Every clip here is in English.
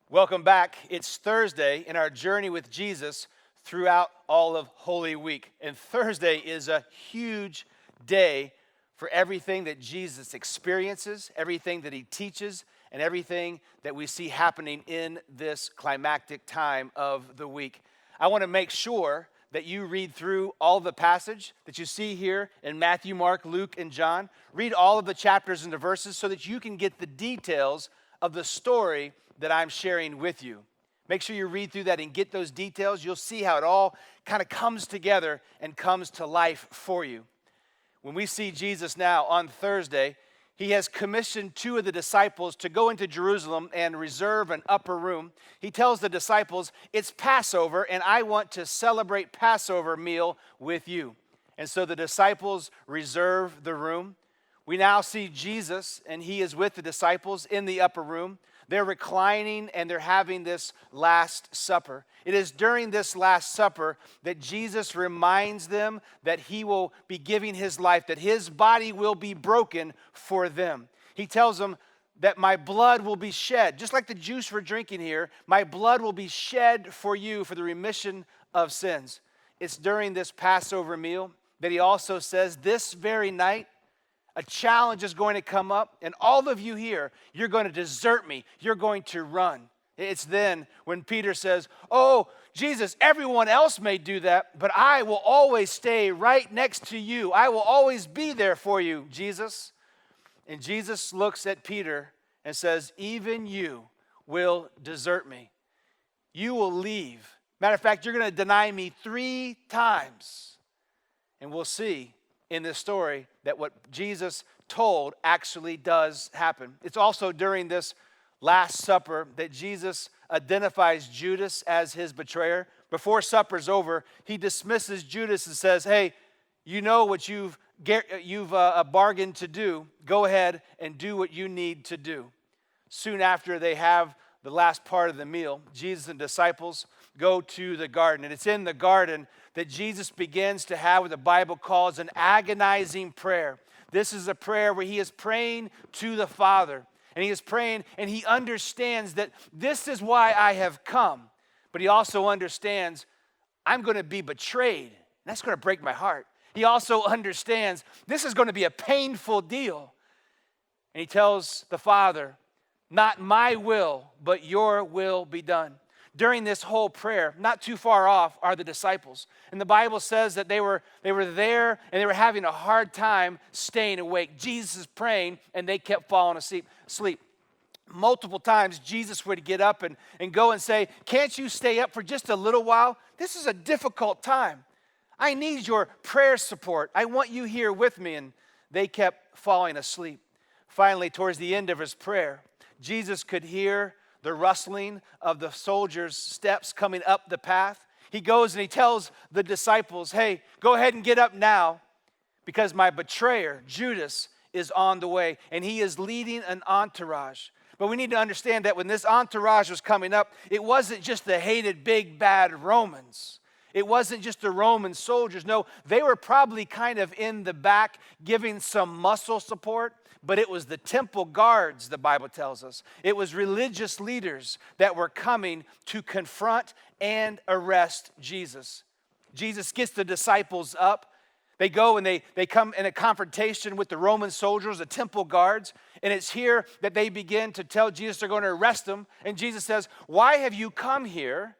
Welcome back. It's Thursday in our journey with Jesus throughout all of Holy Week. And Thursday is a huge day for everything that Jesus experiences, everything that he teaches, and everything that we see happening in this climactic time of the week. I want to make sure that you read through all the passage that you see here in Matthew, Mark, Luke, and John. Read all of the chapters and the verses so that you can get the details of the story that I'm sharing with you. Make sure you read through that and get those details. You'll see how it all kind of comes together and comes to life for you. When we see Jesus now on Thursday, he has commissioned two of the disciples to go into Jerusalem and reserve an upper room. He tells the disciples, it's Passover, and I want to celebrate Passover meal with you. And so the disciples reserve the room. We now see Jesus, and he is with the disciples in the upper room. They're reclining and they're having this Last Supper. It is during this Last Supper that Jesus reminds them that he will be giving his life, that his body will be broken for them. He tells them that my blood will be shed, just like the juice we're drinking here, my blood will be shed for you for the remission of sins. It's during this Passover meal that he also says, this very night, a challenge is going to come up, and all of you here, you're going to desert me. You're going to run. It's then when Peter says, oh, Jesus, everyone else may do that, but I will always stay right next to you. I will always be there for you, Jesus. And Jesus looks at Peter and says, even you will desert me. You will leave. Matter of fact, you're going to deny me 3 times. And we'll see in this story that what Jesus told actually does happen. It's also during this Last Supper that Jesus identifies Judas as his betrayer. Before supper's over, he dismisses Judas and says, hey, you know what you've bargained to do. Go ahead and do what you need to do. Soon after they have the last part of the meal, Jesus and disciples go to the garden. And it's in the garden that Jesus begins to have what the Bible calls an agonizing prayer. This is a prayer where he is praying to the Father. And he is praying and he understands that this is why I have come. But he also understands I'm going to be betrayed. And that's going to break my heart. He also understands this is going to be a painful deal. And he tells the Father, not my will, but your will be done. During this whole prayer, not too far off, are the disciples. And the Bible says that they were there and they were having a hard time staying awake. Jesus is praying and they kept falling asleep. Multiple times, Jesus would get up and go and say, can't you stay up for just a little while? This is a difficult time. I need your prayer support. I want you here with me. And they kept falling asleep. Finally, towards the end of his prayer, Jesus could hear the rustling of the soldiers' steps coming up the path. He goes and he tells the disciples, hey, go ahead and get up now because my betrayer, Judas, is on the way. And he is leading an entourage. But we need to understand that when this entourage was coming up, it wasn't just the hated big bad Romans. It wasn't just the Roman soldiers. No, they were probably kind of in the back giving some muscle support. But it was the temple guards, the Bible tells us. It was religious leaders that were coming to confront and arrest Jesus. Jesus gets the disciples up. They go and they come in a confrontation with the Roman soldiers, the temple guards. And it's here that they begin to tell Jesus they're going to arrest him. And Jesus says, why have you come here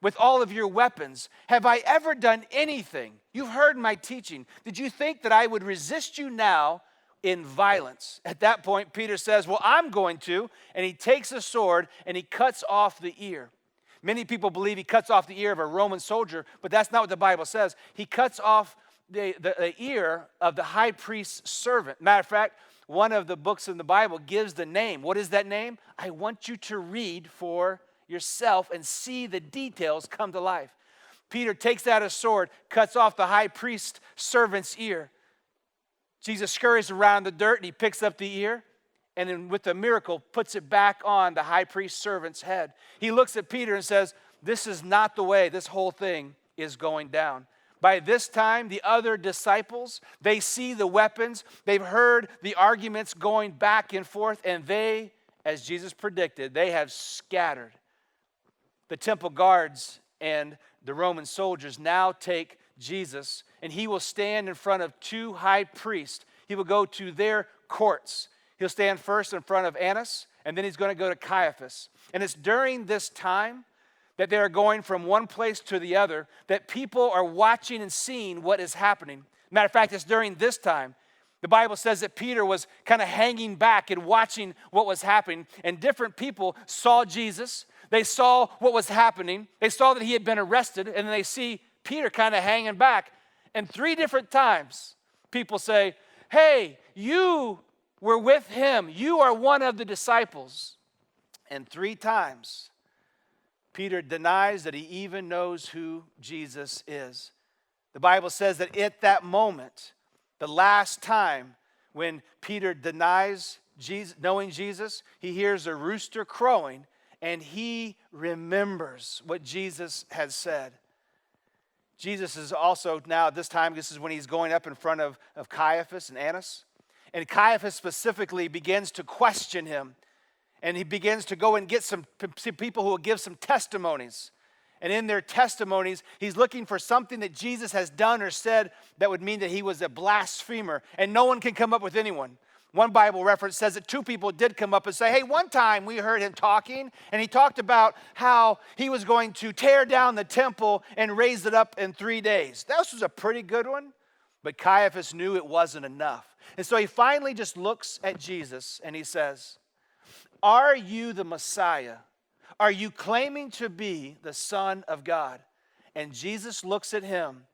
with all of your weapons? Have I ever done anything? You've heard my teaching. Did you think that I would resist you now in violence? At that point, Peter says, well, I'm going to. And he takes a sword and he cuts off the ear. Many people believe he cuts off the ear of a Roman soldier, but that's not what the Bible says. He cuts off the ear of the high priest's servant. Matter of fact, one of the books in the Bible gives the name. What is that name? I want you to read for yourself and see the details come to life. Peter takes out a sword, cuts off the high priest's servant's ear. Jesus scurries around the dirt and he picks up the ear and then with a miracle puts it back on the high priest's servant's head. He looks at Peter and says, this is not the way this whole thing is going down. By this time, the other disciples, they see the weapons. They've heard the arguments going back and forth and they, as Jesus predicted, they have scattered. the temple guards and the Roman soldiers now take Jesus, and he will stand in front of two high priests. He will go to their courts. He'll stand first in front of Annas, and then he's going to go to Caiaphas. And it's during this time that they are going from one place to the other that people are watching and seeing what is happening. Matter of fact, it's during this time. The Bible says that Peter was kind of hanging back and watching what was happening, and different people saw Jesus. They saw what was happening. They saw that he had been arrested, and then they see Peter kind of hanging back. And 3 different times, people say, hey, you were with him. You are one of the disciples. And 3 times, Peter denies that he even knows who Jesus is. The Bible says that at that moment, the last time when Peter denies Jesus, knowing Jesus, he hears a rooster crowing, and he remembers what Jesus has said. Jesus is also now, at this time, this is when he's going up in front of Caiaphas and Annas. And Caiaphas specifically begins to question him. And he begins to go and get some people who will give some testimonies. And in their testimonies, he's looking for something that Jesus has done or said that would mean that he was a blasphemer. And no one can come up with anyone. One Bible reference says that 2 people did come up and say, hey, one time we heard him talking, and he talked about how he was going to tear down the temple and raise it up in 3 days. That was a pretty good one, but Caiaphas knew it wasn't enough. And so he finally just looks at Jesus and he says, are you the Messiah? Are you claiming to be the Son of God? And Jesus looks at him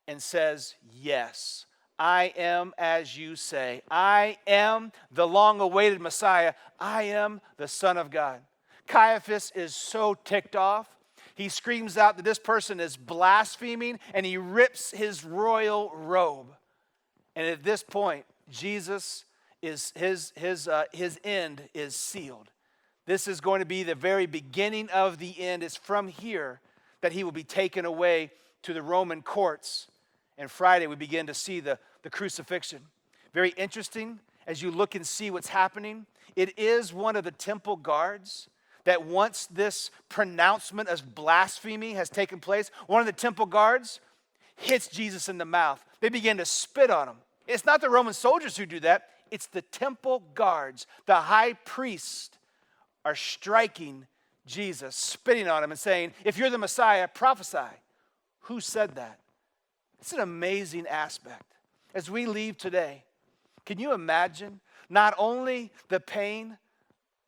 and says, yes, I am as you say. I am the long-awaited Messiah. I am the Son of God. Caiaphas is so ticked off. He screams out that this person is blaspheming, and he rips his royal robe. And at this point, Jesus is his end is sealed. This is going to be the very beginning of the end. It's from here that he will be taken away to the Roman courts. And Friday, we begin to see the crucifixion. Very interesting as you look and see what's happening. It is one of the temple guards that once this pronouncement of blasphemy has taken place, one of the temple guards hits Jesus in the mouth. They begin to spit on him. It's not the Roman soldiers who do that. It's the temple guards. The high priest are striking Jesus, spitting on him and saying, if you're the Messiah, prophesy. Who said that? It's an amazing aspect. As we leave today, can you imagine not only the pain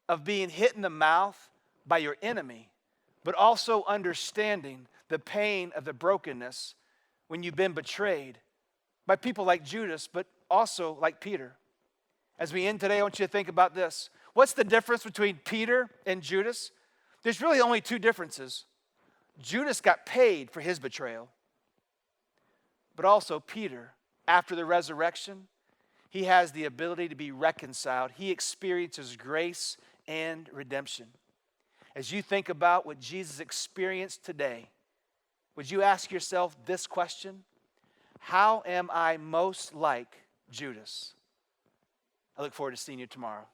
of being hit in the mouth by your enemy, but also understanding the pain of the brokenness when you've been betrayed by people like Judas, but also like Peter. As we end today, I want you to think about this. What's the difference between Peter and Judas? There's really only 2 differences. Judas got paid for his betrayal, but also Peter, after the resurrection, he has the ability to be reconciled. He experiences grace and redemption. As you think about what Jesus experienced today, would you ask yourself this question? How am I most like Judas? I look forward to seeing you tomorrow.